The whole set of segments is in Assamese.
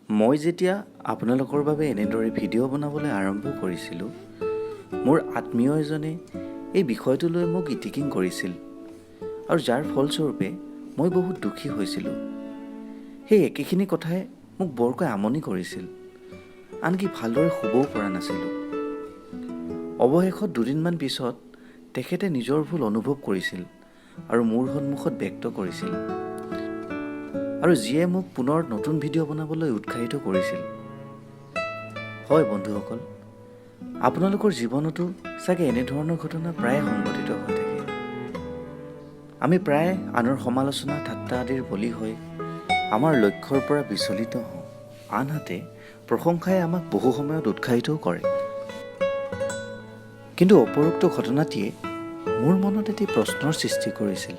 মই যেতিয়া আপোনালোকৰ বাবে এনেদৰে ভিডিঅ' বনাবলৈ আৰম্ভ কৰিছিলোঁ, মোৰ আত্মীয় এজনে এই বিষয়টো লৈ মোক ইটিকিং কৰিছিল আৰু যাৰ ফলস্বৰূপে মই বহুত দুখী হৈছিলোঁ। সেই একেখিনি কথাই মোক বৰকৈ আমনি কৰিছিল, আনকি ভালদৰে শুবও পৰা নাছিলোঁ। অৱশেষত দুদিনমান পিছত তেখেতে নিজৰ ভুল অনুভৱ কৰিছিল আৰু মোৰ সন্মুখত ব্যক্ত কৰিছিল, আৰু যিয়ে মোক পুনৰ নতুন ভিডিঅ' বনাবলৈ উৎসাহিত কৰিছিল। হয় বন্ধুসকল, আপোনালোকৰ জীৱনতো চাগে এনেধৰণৰ ঘটনা প্ৰায়ে সংঘটিত হৈ থাকে। আমি প্ৰায় আনৰ সমালোচনা ঠাট্টা আদিৰ বলি হৈ আমাৰ লক্ষ্যৰ পৰা বিচলিত হওঁ, আনহাতে প্ৰশংসাই আমাক বহু সময়ত উৎসাহিতও কৰে। কিন্তু উপৰোক্ত ঘটনাটিয়ে মোৰ মনত এটি প্ৰশ্নৰ সৃষ্টি কৰিছিল।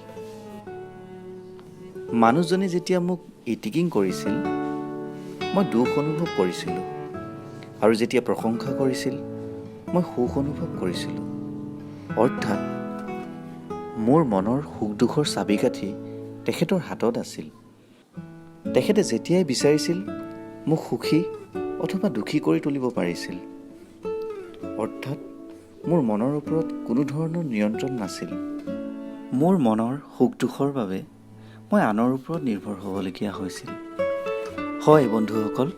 মানুহজনে যেতিয়া মোক ইটিকিং কৰিছিল, মই দুখ অনুভৱ কৰিছিলোঁ, আৰু যেতিয়া প্ৰশংসা কৰিছিল মই সুখ অনুভৱ কৰিছিলোঁ। অৰ্থাৎ মোৰ মনৰ সুখ দুখৰ চাবিকাঠি তেখেতৰ হাতত আছিল। তেখেতে যেতিয়াই বিচাৰিছিল মোক সুখী অথবা দুখী কৰি তুলিব পাৰিছিল। অৰ্থাৎ মোৰ মনৰ ওপৰত কোনো ধৰণৰ নিয়ন্ত্ৰণ নাছিল। মোৰ মনৰ সুখ দুখৰ বাবে মই আনৰ ওপৰত নিৰ্ভৰ হ'বলগীয়া হৈছিল। হয় বন্ধুসকল,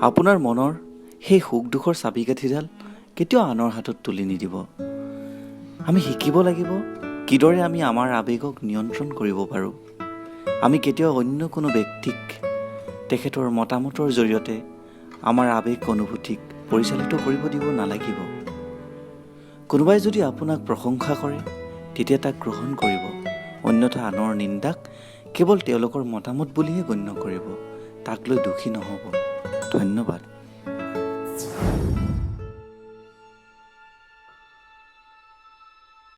আপোনাৰ মনৰ সেই সুখ দুখৰ চাবিকাঠিডাল কেতিয়াও আনৰ হাতত তুলি নিদিব। আমি শিকিব লাগিব কিদৰে আমি আমাৰ আৱেগক নিয়ন্ত্ৰণ কৰিব পাৰোঁ। আমি কেতিয়াও অন্য কোনো ব্যক্তিক তেখেতৰ মতামতৰ জৰিয়তে আমাৰ আৱেগ অনুভূতিক পৰিচালিত কৰিব দিব নালাগিব। কোনোবাই যদি আপোনাক প্ৰশংসা কৰে তেতিয়া তাক গ্ৰহণ কৰিব, অন্যথা আনৰ নিন্দাক কেৱল তেওঁলোকৰ মতামত বুলিহে গণ্য কৰিব, তাক লৈ দুখী নহ'ব। ধন্যবাদ।